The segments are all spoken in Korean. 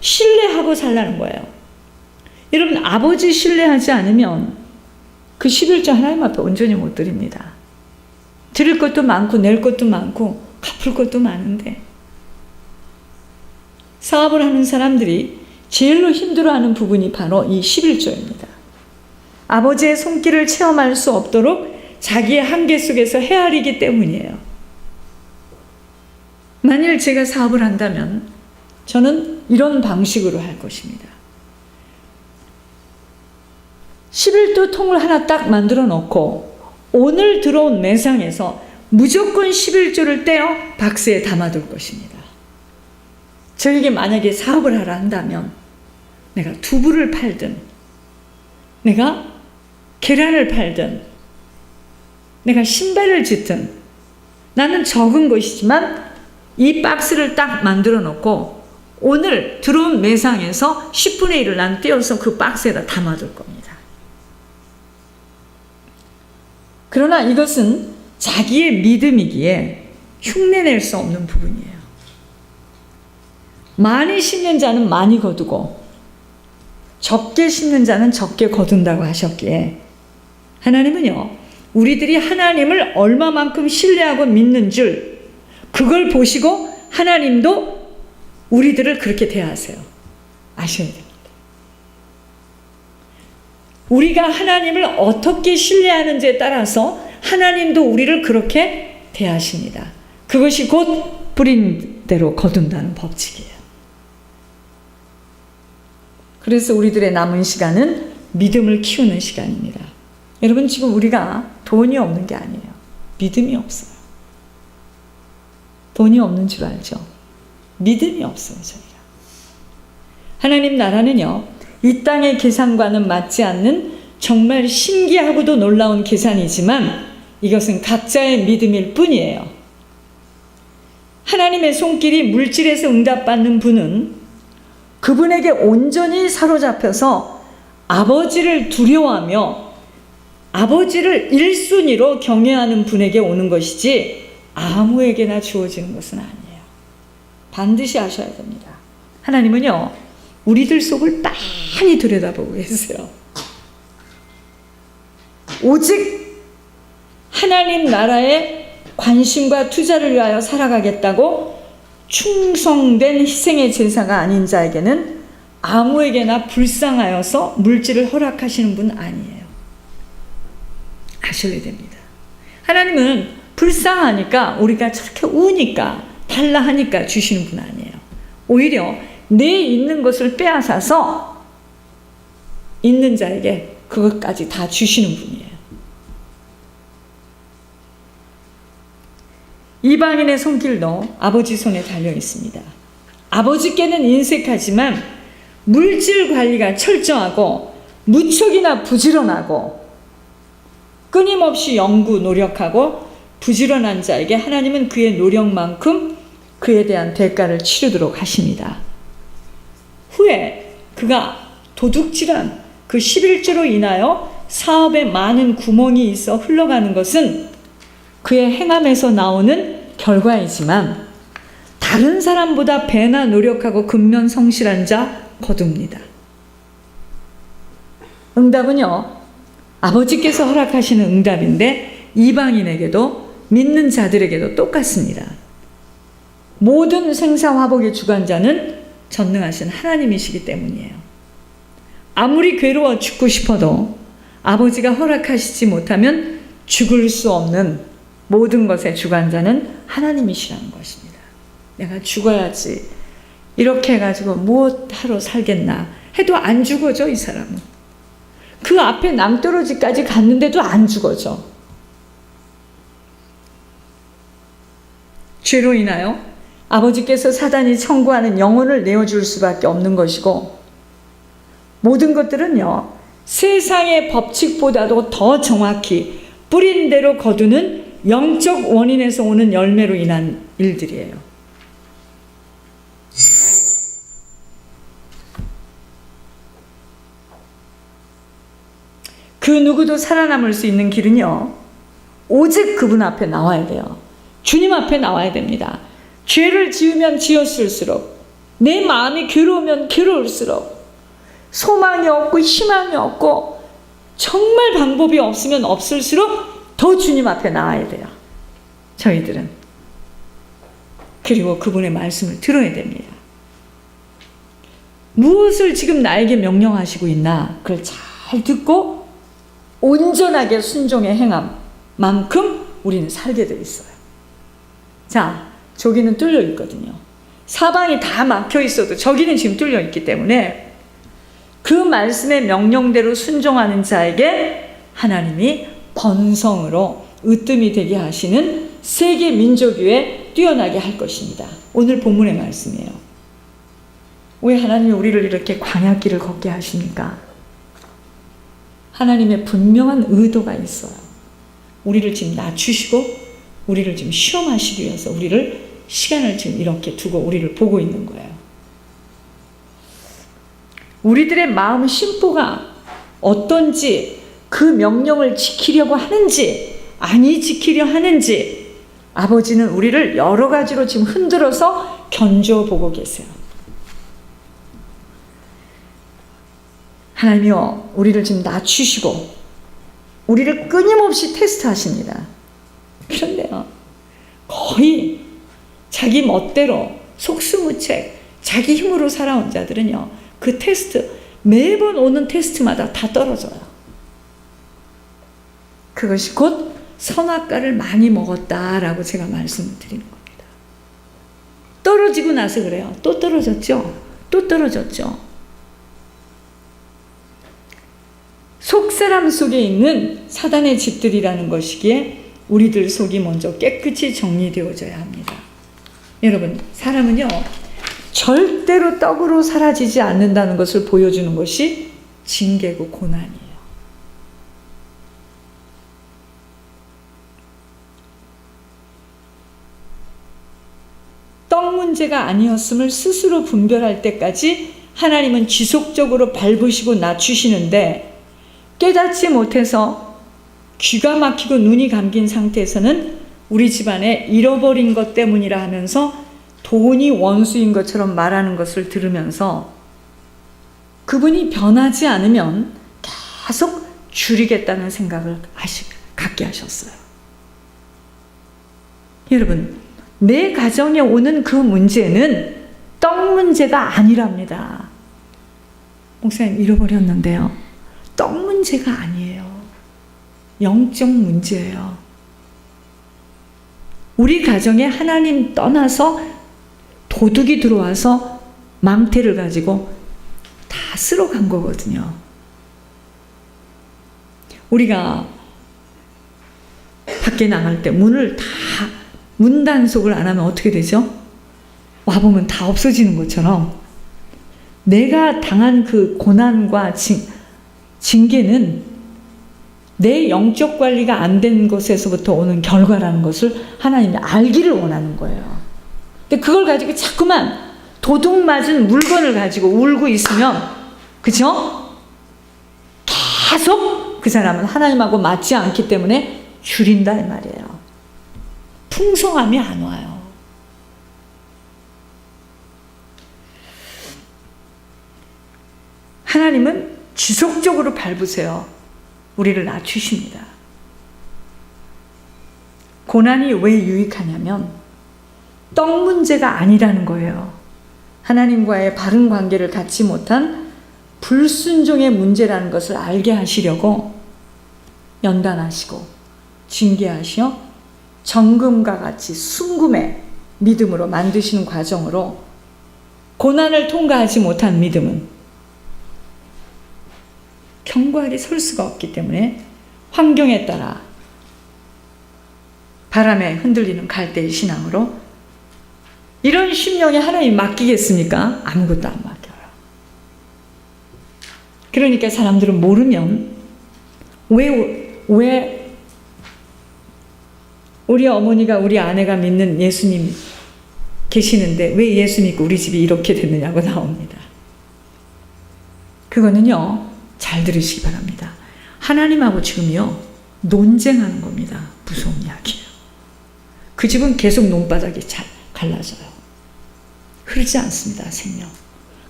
신뢰하고 살라는 거예요. 여러분, 아버지 신뢰하지 않으면 그 11조 하나님 앞에 온전히 못 드립니다. 드릴 것도 많고 낼 것도 많고 갚을 것도 많은데, 사업을 하는 사람들이 제일로 힘들어하는 부분이 바로 이 11조입니다. 아버지의 손길을 체험할 수 없도록 자기의 한계 속에서 헤아리기 때문이에요. 만일 제가 사업을 한다면 저는 이런 방식으로 할 것입니다. 11조 통을 하나 딱 만들어 놓고 오늘 들어온 매상에서 무조건 11조를 떼어 박스에 담아둘 것입니다. 저에게 만약에 사업을 하라 한다면 내가 두부를 팔든, 내가 계란을 팔든, 내가 신발을 짓든, 나는 적은 것이지만 이 박스를 딱 만들어 놓고 오늘 들어온 매상에서 10분의 1을 난 떼어서 그 박스에다 담아둘 겁니다. 그러나 이것은 자기의 믿음이기에 흉내낼 수 없는 부분이에요. 많이 심는 자는 많이 거두고 적게 심는 자는 적게 거둔다고 하셨기에, 하나님은요, 우리들이 하나님을 얼마만큼 신뢰하고 믿는 줄, 그걸 보시고 하나님도 우리들을 그렇게 대하세요. 아셔야 됩니다. 우리가 하나님을 어떻게 신뢰하는지에 따라서 하나님도 우리를 그렇게 대하십니다. 그것이 곧 뿌린 대로 거둔다는 법칙이에요. 그래서 우리들의 남은 시간은 믿음을 키우는 시간입니다. 여러분, 지금 우리가 돈이 없는 게 아니에요. 믿음이 없어요. 돈이 없는 줄 알죠? 믿음이 없어요, 저희가. 하나님 나라는요, 이 땅의 계산과는 맞지 않는 정말 신기하고도 놀라운 계산이지만 이것은 각자의 믿음일 뿐이에요. 하나님의 손길이 물질에서 응답받는 분은 그분에게 온전히 사로잡혀서 아버지를 두려워하며 아버지를 1순위로 경외하는 분에게 오는 것이지 아무에게나 주어지는 것은 아니에요. 반드시 아셔야 됩니다. 하나님은요, 우리들 속을 많이 들여다보고 계세요. 오직 하나님 나라의 관심과 투자를 위하여 살아가겠다고 충성된 희생의 제사가 아닌 자에게는 아무에게나 불쌍하여서 물질을 허락하시는 분 아니에요. 아셔야 됩니다. 하나님은 불쌍하니까, 우리가 저렇게 우니까, 달라 하니까 주시는 분 아니에요. 오히려 내 있는 것을 빼앗아서 있는 자에게 그것까지 다 주시는 분이에요. 이방인의 손길도 아버지 손에 달려 있습니다. 아버지께는 인색하지만 물질 관리가 철저하고 무척이나 부지런하고 끊임없이 연구 노력하고 부지런한 자에게 하나님은 그의 노력만큼 그에 대한 대가를 치르도록 하십니다. 후에 그가 도둑질한 그 11조로 인하여 사업에 많은 구멍이 있어 흘러가는 것은 그의 행함에서 나오는 결과이지만 다른 사람보다 배나 노력하고 근면 성실한 자 거둡니다. 응답은요, 아버지께서 허락하시는 응답인데 이방인에게도 믿는 자들에게도 똑같습니다. 모든 생사화복의 주관자는 전능하신 하나님이시기 때문이에요. 아무리 괴로워 죽고 싶어도 아버지가 허락하시지 못하면 죽을 수 없는 모든 것의 주관자는 하나님이시라는 것입니다. 내가 죽어야지, 이렇게 해가지고 무엇하러 살겠나 해도 안 죽어져. 이 사람은 그 앞에 낭떠러지까지 갔는데도 안 죽어져. 죄로 인하여 아버지께서 사단이 청구하는 영혼을 내어줄 수밖에 없는 것이고, 모든 것들은요, 세상의 법칙보다도 더 정확히 뿌린 대로 거두는 영적 원인에서 오는 열매로 인한 일들이에요. 그 누구도 살아남을 수 있는 길은요, 오직 그분 앞에 나와야 돼요. 주님 앞에 나와야 됩니다. 죄를 지으면 지었을수록 내 마음이 괴로우면 괴로울수록, 소망이 없고 희망이 없고 정말 방법이 없으면 없을수록 더 주님 앞에 나와야 돼요. 저희들은. 그리고 그분의 말씀을 들어야 됩니다. 무엇을 지금 나에게 명령하시고 있나 그걸 잘 듣고 온전하게 순종의 행함만큼 우리는 살게 돼 있어요. 자, 저기는 뚫려 있거든요. 사방이 다 막혀 있어도 저기는 지금 뚫려 있기 때문에 그 말씀의 명령대로 순종하는 자에게 하나님이 번성으로 으뜸이 되게 하시는 세계 민족 위에 뛰어나게 할 것입니다. 오늘 본문의 말씀이에요. 왜 하나님이 우리를 이렇게 광야길을 걷게 하십니까? 하나님의 분명한 의도가 있어요. 우리를 지금 낮추시고 우리를 지금 시험하시기 위해서 우리를 시간을 지금 이렇게 두고 우리를 보고 있는 거예요. 우리들의 마음 심보가 어떤지, 그 명령을 지키려고 하는지 아니 지키려 하는지 아버지는 우리를 여러 가지로 지금 흔들어서 견줘보고 계세요. 하나님이요, 우리를 지금 낮추시고 우리를 끊임없이 테스트하십니다. 그런데요, 거의 자기 멋대로 속수무책 자기 힘으로 살아온 자들은요, 그 테스트, 매번 오는 테스트마다 다 떨어져요. 그것이 곧 선악과를 많이 먹었다라고 제가 말씀을 드리는 겁니다. 떨어지고 나서 그래요. 또 떨어졌죠? 또 떨어졌죠? 속사람 속에 있는 사단의 집들이라는 것이기에 우리들 속이 먼저 깨끗이 정리되어져야 합니다. 여러분, 사람은요, 절대로 떡으로 사라지지 않는다는 것을 보여주는 것이 징계고 고난이에요. 떡 문제가 아니었음을 스스로 분별할 때까지 하나님은 지속적으로 밟으시고 낮추시는데, 깨닫지 못해서 귀가 막히고 눈이 감긴 상태에서는 우리 집안에 잃어버린 것 때문이라 하면서 돈이 원수인 것처럼 말하는 것을 들으면서 그분이 변하지 않으면 계속 줄이겠다는 생각을 갖게 하셨어요. 여러분, 내 가정에 오는 그 문제는 떡 문제가 아니랍니다. 목사님, 잃어버렸는데요. 떡 문제가 아니에요. 영적 문제예요. 우리 가정에 하나님 떠나서 도둑이 들어와서 망태를 가지고 다 쓸어간 거거든요. 우리가 밖에 나갈 때 문을 다 문 단속을 안 하면 어떻게 되죠? 와보면 다 없어지는 것처럼 내가 당한 그 고난과 징계는 내 영적 관리가 안 된 것에서부터 오는 결과라는 것을 하나님이 알기를 원하는 거예요. 근데 그걸 가지고 자꾸만 도둑 맞은 물건을 가지고 울고 있으면, 그죠? 계속 그 사람은 하나님하고 맞지 않기 때문에 줄인다 이 말이에요. 풍성함이 안 와요. 하나님은 지속적으로 밟으세요. 우리를 낮추십니다. 고난이 왜 유익하냐면 떡 문제가 아니라는 거예요. 하나님과의 바른 관계를 갖지 못한 불순종의 문제라는 것을 알게 하시려고 연단하시고 징계하시어 정금과 같이 순금의 믿음으로 만드시는 과정으로, 고난을 통과하지 못한 믿음은 견고하게 설 수가 없기 때문에 환경에 따라 바람에 흔들리는 갈대의 신앙으로, 이런 심령에 하나님 맡기겠습니까? 아무것도 안 맡겨요. 그러니까 사람들은 모르면 왜 우리 어머니가, 우리 아내가 믿는 예수님 계시는데 왜 예수 믿고 우리 집이 이렇게 됐느냐고 나옵니다. 그거는요, 잘 들으시기 바랍니다. 하나님하고 지금요 논쟁하는 겁니다. 무서운 이야기예요. 그 집은 계속 논바닥이 잘 갈라져요. 흐르지 않습니다. 생명.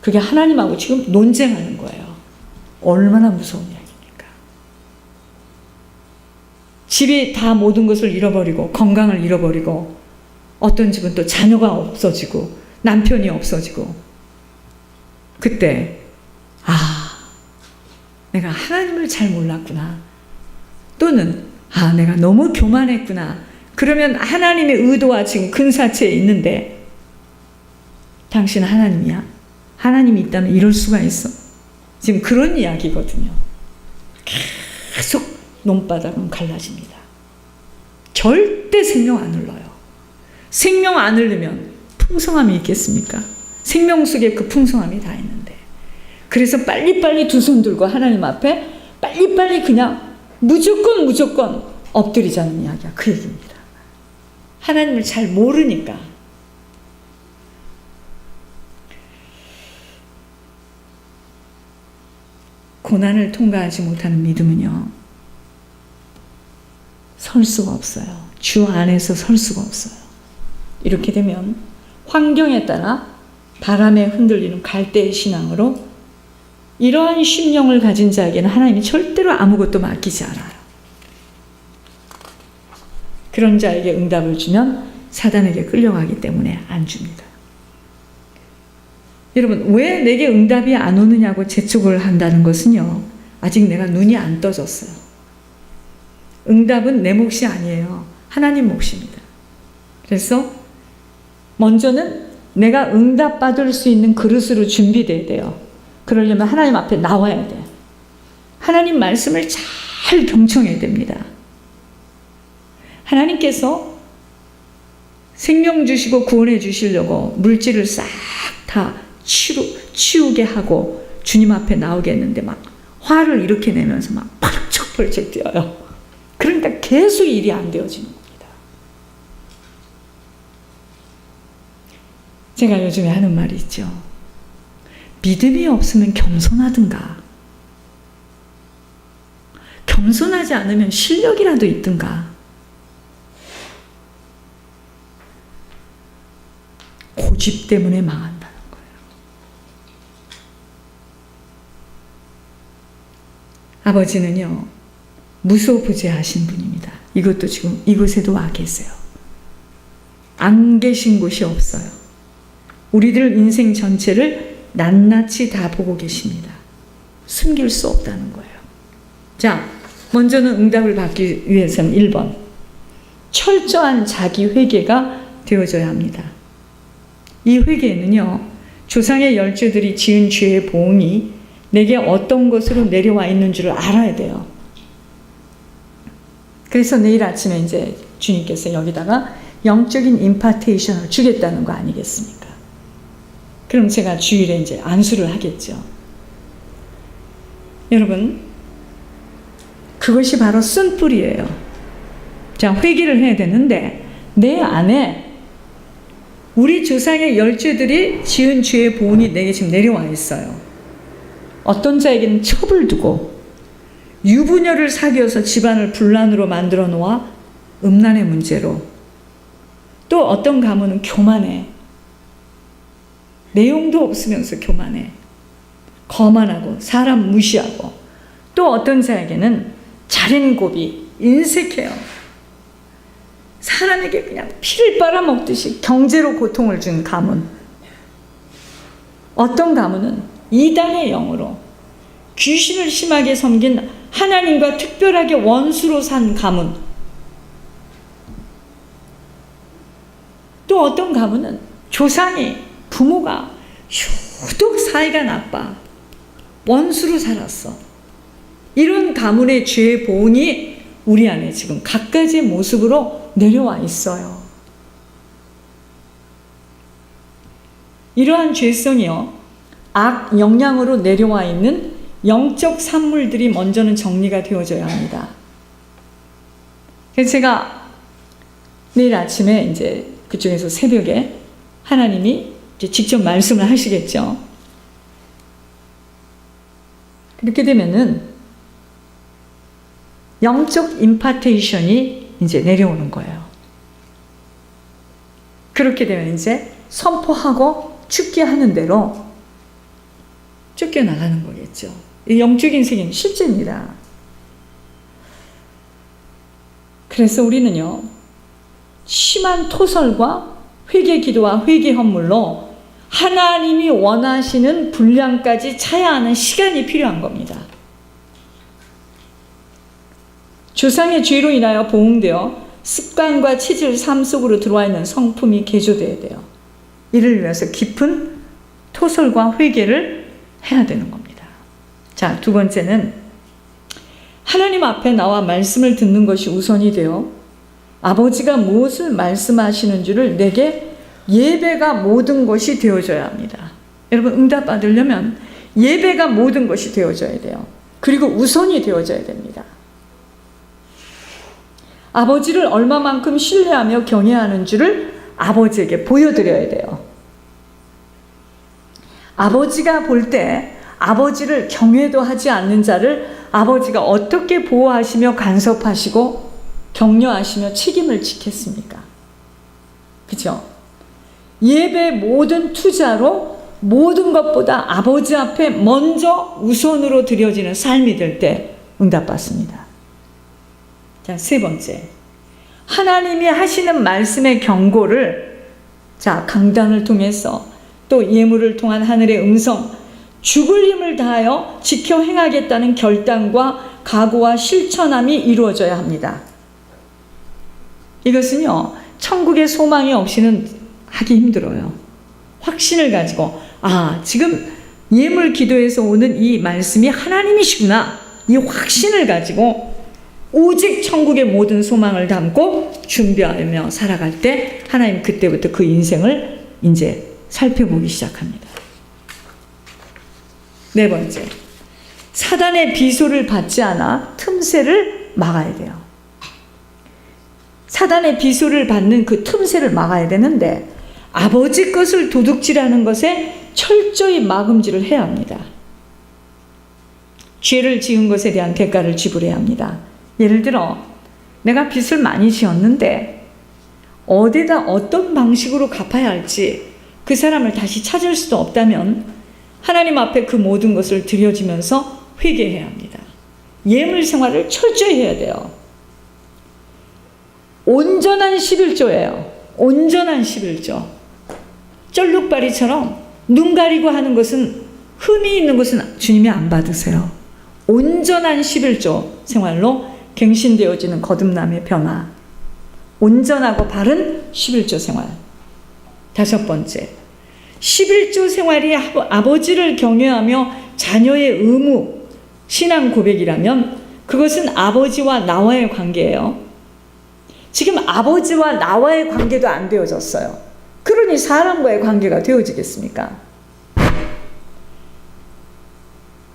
그게 하나님하고 지금 논쟁하는 거예요. 얼마나 무서운 이야기입니까? 집이 다 모든 것을 잃어버리고 건강을 잃어버리고 어떤 집은 또 자녀가 없어지고 남편이 없어지고 그때 내가 하나님을 잘 몰랐구나. 또는 내가 너무 교만했구나. 그러면 하나님의 의도와 지금 근사체에 있는데 당신 하나님이야? 하나님이 있다면 이럴 수가 있어? 지금 그런 이야기거든요. 계속 논바닥은 갈라집니다. 절대 생명 안 흘러요. 생명 안 흘리면 풍성함이 있겠습니까? 생명 속에 그 풍성함이 다 있는데. 그래서 빨리빨리 두 손 들고 하나님 앞에 빨리빨리 그냥 무조건 엎드리자는 이야기야. 그 얘기입니다. 하나님을 잘 모르니까. 고난을 통과하지 못하는 믿음은요, 설 수가 없어요. 주 안에서 설 수가 없어요. 이렇게 되면 환경에 따라 바람에 흔들리는 갈대의 신앙으로 이러한 심령을 가진 자에게는 하나님이 절대로 아무것도 맡기지 않아요. 그런 자에게 응답을 주면 사단에게 끌려가기 때문에 안 줍니다. 여러분, 왜 내게 응답이 안 오느냐고 재촉을 한다는 것은요, 아직 내가 눈이 안 떠졌어요. 응답은 내 몫이 아니에요. 하나님 몫입니다. 그래서 먼저는 내가 응답받을 수 있는 그릇으로 준비돼야 돼요. 그러려면 하나님 앞에 나와야 돼. 하나님 말씀을 잘 경청해야 됩니다. 하나님께서 생명 주시고 구원해 주시려고 물질을 싹 다 치우게 하고 주님 앞에 나오게 했는데 막 화를 이렇게 내면서 막 펄쩍펄쩍 뛰어요. 그러니까 계속 일이 안 되어지는 겁니다. 제가 요즘에 하는 말이 있죠. 믿음이 없으면 겸손하든가, 겸손하지 않으면 실력이라도 있든가, 고집 때문에 망한다는 거예요. 아버지는요, 무소부재하신 분입니다. 이것도 지금 이곳에도 와 계세요. 안 계신 곳이 없어요. 우리들 인생 전체를 낱낱이 다 보고 계십니다. 숨길 수 없다는 거예요. 자, 먼저는 응답을 받기 위해서는 1번, 철저한 자기 회개가 되어져야 합니다. 이 회개는요, 조상의 열조들이 지은 죄의 보응이 내게 어떤 것으로 내려와 있는 줄을 알아야 돼요. 그래서 내일 아침에 이제 주님께서 여기다가 영적인 임파테이션을 주겠다는 거 아니겠습니까? 그럼 제가 주일에 이제 안수를 하겠죠. 여러분, 그것이 바로 쓴뿌리예요. 자, 회개를 해야 되는데 내 안에 우리 조상의 열조들이 지은 죄의 보응이 내게 지금 내려와 있어요. 어떤 자에게는 첩을 두고 유부녀를 사귀어서 집안을 분란으로 만들어 놓아 음란의 문제로, 또 어떤 가문은 교만해. 내용도 없으면서 교만해. 거만하고 사람 무시하고, 또 어떤 자에게는 자린고비, 인색해요. 사람에게 그냥 피를 빨아먹듯이 경제로 고통을 준 가문. 어떤 가문은 이단의 영으로 귀신을 심하게 섬긴 하나님과 특별하게 원수로 산 가문. 또 어떤 가문은 조상이, 부모가 유독 사이가 나빠 원수로 살았어. 이런 가문의 죄의 보응이 우리 안에 지금 갖가지의 모습으로 내려와 있어요. 이러한 죄성이요, 악 영향으로 내려와 있는 영적 산물들이 먼저는 정리가 되어져야 합니다. 그래서 제가 내일 아침에 이제 그쪽에서 새벽에 하나님이 이제 직접 말씀을 하시겠죠. 그렇게 되면은 영적 임파테이션이 이제 내려오는 거예요. 그렇게 되면 이제 선포하고 죽게 하는 대로 쫓겨나가는 거겠죠. 이 영적인 세계는 실제입니다. 그래서 우리는요, 심한 토설과 회개 기도와 회개 헌물로 하나님이 원하시는 분량까지 차야 하는 시간이 필요한 겁니다. 조상의 죄로 인하여 보응되어 습관과 체질, 삶 속으로 들어와 있는 성품이 개조되어야 돼요. 이를 위해서 깊은 토설과 회개를 해야 되는 겁니다. 자, 두 번째는 하나님 앞에 나와 말씀을 듣는 것이 우선이 되어 아버지가 무엇을 말씀하시는 줄을 내게 예배가 모든 것이 되어져야 합니다. 여러분, 응답 받으려면 예배가 모든 것이 되어져야 돼요. 그리고 우선이 되어져야 됩니다. 아버지를 얼마만큼 신뢰하며 경외하는 줄을 아버지에게 보여드려야 돼요. 아버지가 볼 때 아버지를 경외도 하지 않는 자를 아버지가 어떻게 보호하시며 간섭하시고 격려하시며 책임을 지겠습니까? 그죠? 예배 모든 투자로 모든 것보다 아버지 앞에 먼저 우선으로 드려지는 삶이 될 때 응답받습니다. 자, 세 번째. 하나님이 하시는 말씀의 경고를 강단을 통해서 또 예물을 통한 하늘의 음성, 죽을 힘을 다하여 지켜 행하겠다는 결단과 각오와 실천함이 이루어져야 합니다. 이것은요, 천국의 소망이 없이는 하기 힘들어요. 확신을 가지고 지금 예물 기도에서 오는 이 말씀이 하나님이시구나, 이 확신을 가지고 오직 천국의 모든 소망을 담고 준비하며 살아갈 때 하나님 그때부터 그 인생을 이제 살펴보기 시작합니다. 네 번째, 사단의 비소를 받지 않아 틈새를 막아야 돼요. 사단의 비소를 받는 그 틈새를 막아야 되는데 아버지 것을 도둑질하는 것에 철저히 막음질을 해야 합니다. 죄를 지은 것에 대한 대가를 지불해야 합니다. 예를 들어 내가 빚을 많이 지었는데 어디다 어떤 방식으로 갚아야 할지 그 사람을 다시 찾을 수도 없다면 하나님 앞에 그 모든 것을 드려지면서 회개해야 합니다. 예물 생활을 철저히 해야 돼요. 온전한 11조예요. 온전한 11조. 쩔룩바리처럼 눈 가리고 하는 것은, 흠이 있는 것은 주님이 안 받으세요. 온전한 11조 생활로 갱신되어지는 거듭남의 변화. 온전하고 바른 11조 생활. 다섯 번째, 11조 생활이 아버지를 경외하며 자녀의 의무, 신앙 고백이라면 그것은 아버지와 나와의 관계예요. 지금 아버지와 나와의 관계도 안 되어졌어요. 그러니 사람과의 관계가 되어지겠습니까?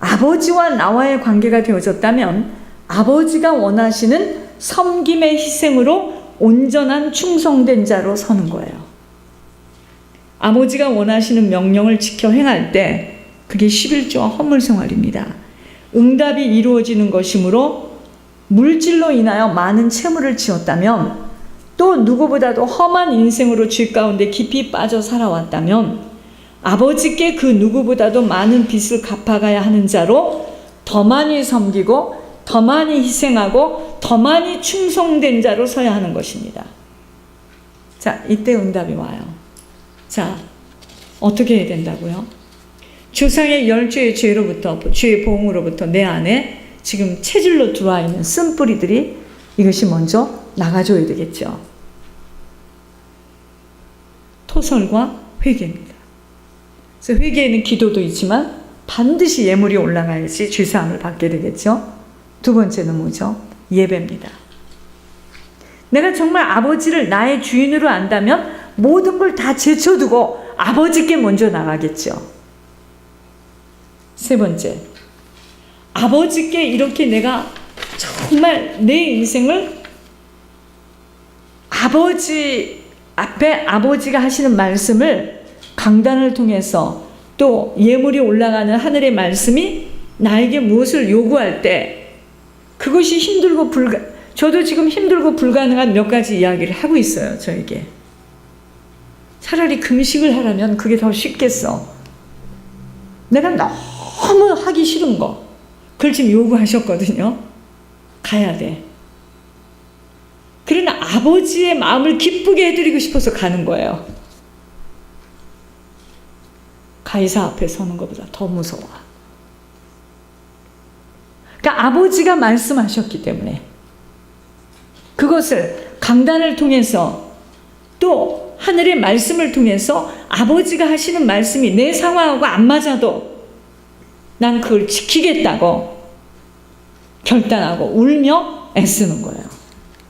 아버지와 나와의 관계가 되어졌다면 아버지가 원하시는 섬김의 희생으로 온전한 충성된 자로 서는 거예요. 아버지가 원하시는 명령을 지켜 행할 때 그게 11조와 헌물 생활입니다. 응답이 이루어지는 것이므로 물질로 인하여 많은 채무를 지었다면, 또 누구보다도 험한 인생으로 죄 가운데 깊이 빠져 살아왔다면 아버지께 그 누구보다도 많은 빚을 갚아가야 하는 자로 더 많이 섬기고 더 많이 희생하고 더 많이 충성된 자로 서야 하는 것입니다. 자, 이때 응답이 와요. 자, 어떻게 해야 된다고요? 조상의 10죄의 죄로부터, 죄의 보응으로부터 내 안에 지금 체질로 들어와 있는 쓴뿌리들이 이것이 먼저 나가줘야 되겠죠. 토설과 회개입니다. 그래서 회개에는 기도도 있지만 반드시 예물이 올라가야지 죄사함을 받게 되겠죠. 두 번째는 뭐죠? 예배입니다. 내가 정말 아버지를 나의 주인으로 안다면 모든 걸 다 제쳐두고 아버지께 먼저 나가겠죠. 세 번째, 아버지께 이렇게 내가 정말 내 인생을 아버지 앞에 아버지가 하시는 말씀을 강단을 통해서 또 예물이 올라가는 하늘의 말씀이 나에게 무엇을 요구할 때 그것이 힘들고 저도 지금 힘들고 불가능한 몇 가지 이야기를 하고 있어요, 저에게. 차라리 금식을 하라면 그게 더 쉽겠어. 내가 너무 하기 싫은 거, 그걸 지금 요구하셨거든요. 가야 돼. 그러나 아버지의 마음을 기쁘게 해드리고 싶어서 가는 거예요. 가이사 앞에 서는 것보다 더 무서워. 그러니까 아버지가 말씀하셨기 때문에 그것을 강단을 통해서 또 하늘의 말씀을 통해서 아버지가 하시는 말씀이 내 상황하고 안 맞아도 난 그걸 지키겠다고 결단하고 울며 애쓰는 거예요.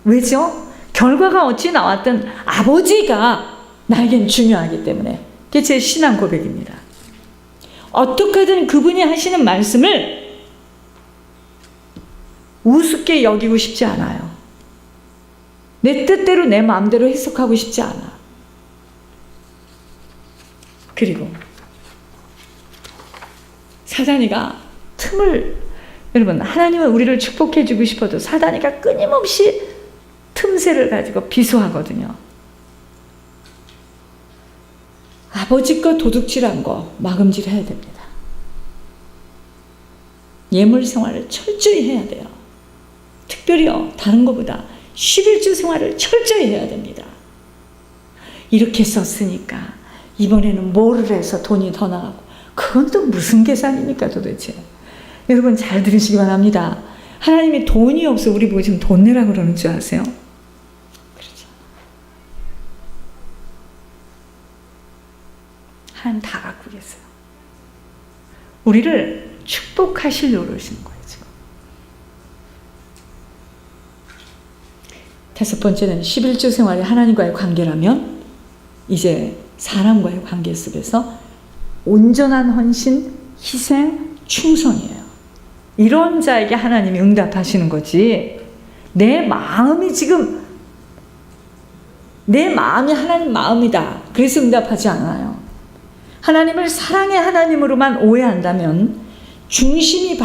왜죠? 결과가 어찌 나왔든 아버지가 나에겐 중요하기 때문에. 그게 제 신앙 고백입니다. 어떻게든 그분이 하시는 말씀을 우습게 여기고 싶지 않아요. 내 뜻대로 내 마음대로 해석하고 싶지 않아. 그리고 사단이가 여러분, 하나님은 우리를 축복해 주고 싶어도 사단이가 끊임없이 틈새를 가지고 비소하거든요. 아버지 거 도둑질한 거 마금질 해야 됩니다. 예물 생활을 철저히 해야 돼요. 특별히요, 다른 것보다 11주 생활을 철저히 해야 됩니다. 이렇게 썼으니까 이번에는 뭐를 해서 돈이 더 나가고, 그건 또 무슨 계산입니까 도대체. 여러분 잘 들으시기 바랍니다. 하나님이 돈이 없어 우리 보고 지금 돈 내라 그러는 줄 아세요? 그렇죠. 하나님 다 갖고 계세요. 우리를 축복하시려고 그러시는 거예요 지금. 다섯 번째는 11주 생활이 하나님과의 관계라면 이제 사람과의 관계 속에서 온전한 헌신, 희생, 충성이에요. 이런 자에게 하나님이 응답하시는 거지. 내 마음이 하나님 마음이다, 그래서 응답하지 않아요. 하나님을 사랑의 하나님으로만 오해한다면 중심이